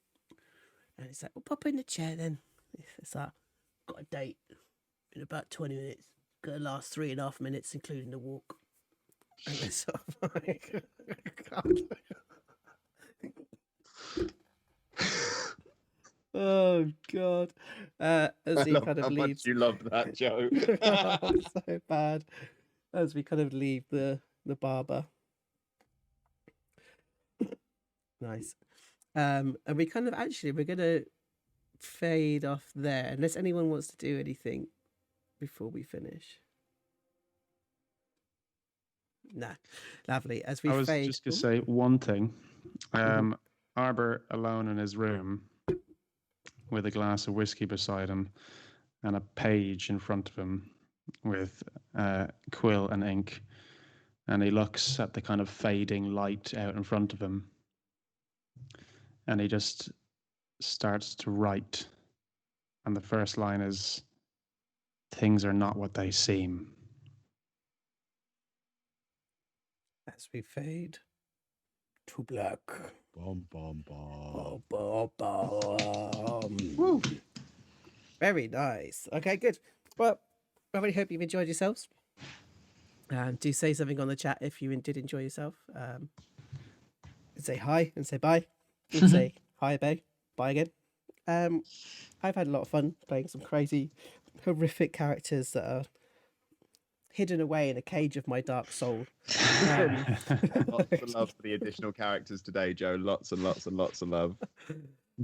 And it's like, well, pop in the chair then. It's like, got a date in about 20 minutes. Gonna last 3.5 minutes, including the walk. And it's sort of like, oh God! As he kind of leaves, you love that joke. Oh, so bad. As we kind of leave the barber. Nice. And we kind of we're gonna fade off there unless anyone wants to do anything before we finish. Nah, lovely. As we I was fade, just going to say one thing. Arbor alone in his room with a glass of whiskey beside him and a page in front of him with quill and ink. And he looks at the kind of fading light out in front of him. And he just starts to write. And the first line is, "Things are not what they seem." as we fade to black. Bom, bom, bom. Bum, bum, bum. Woo. Very nice. Okay, good. Well, I really hope you've enjoyed yourselves. Do say something on the chat if you did enjoy yourself. Say hi and say bye. And say hi, bye again. I've had a lot of fun playing some crazy, horrific characters that are hidden away in a cage of my dark soul. Lots of love for the additional characters today, Joe. Lots and lots and lots of love.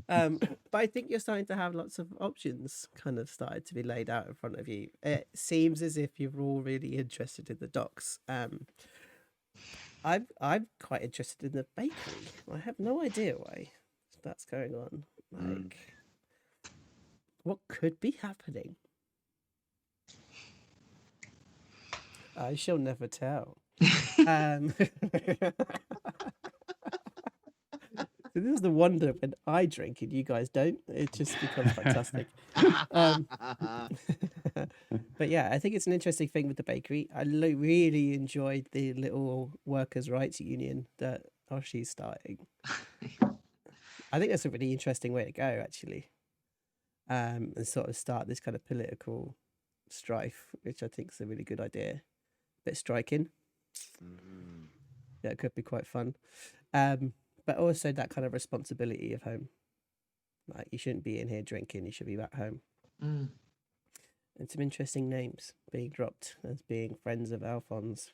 But I think you're starting to have lots of options kind of started to be laid out in front of you. It seems as if you're all really interested in the docks. I'm quite interested in the bakery. I have no idea why that's going on. Like, what could be happening? I shall never tell. So this is the wonder when I drink and you guys don't. It just becomes fantastic. But yeah, I think it's an interesting thing with the bakery. I really enjoyed the little workers' rights union that Oshi's starting. I think that's a really interesting way to go, actually. And sort of start this kind of political strife, which I think is a really good idea. Bit striking. Yeah, it could be quite fun. But also that kind of responsibility of home. Like, you shouldn't be in here drinking, you should be back home. And some interesting names being dropped as being friends of Alphonse.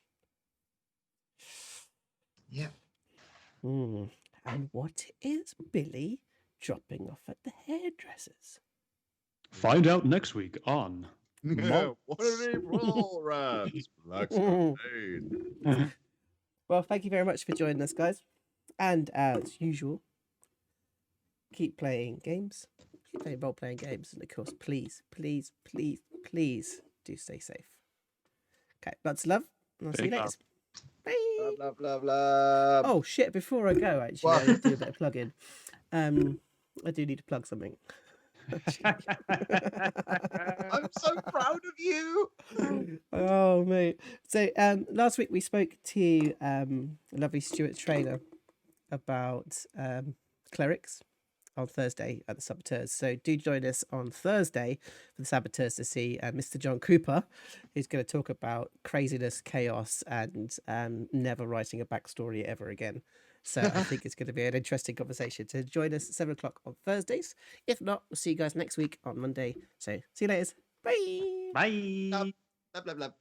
Yeah. And what is Billy dropping off at the hairdressers? Find out next week on Waterdeep Mallrats, Blackstar Lane. Well, thank you very much for joining us, guys. And as usual, keep playing games. Keep playing role-playing games. And of course, please, please, please, please do stay safe. Okay, lots of love. And I'll see you Big later. love. Bye. Love, love, love. Oh, shit. Before I go, actually, What? I need to do a bit of plug-in. I do need to plug something. I'm so proud of you. Oh, mate. So last week we spoke to lovely Stuart Trainer about clerics on Thursday at the Saboteurs. So do join us on Thursday for the Saboteurs to see Mr. John Cooper, who's going to talk about craziness, chaos, and never writing a backstory ever again. So I think it's going to be an interesting conversation. So join us at 7 o'clock on Thursdays. If not, we'll see you guys next week on Monday. So see you later. Bye. Bye. Love, love, love.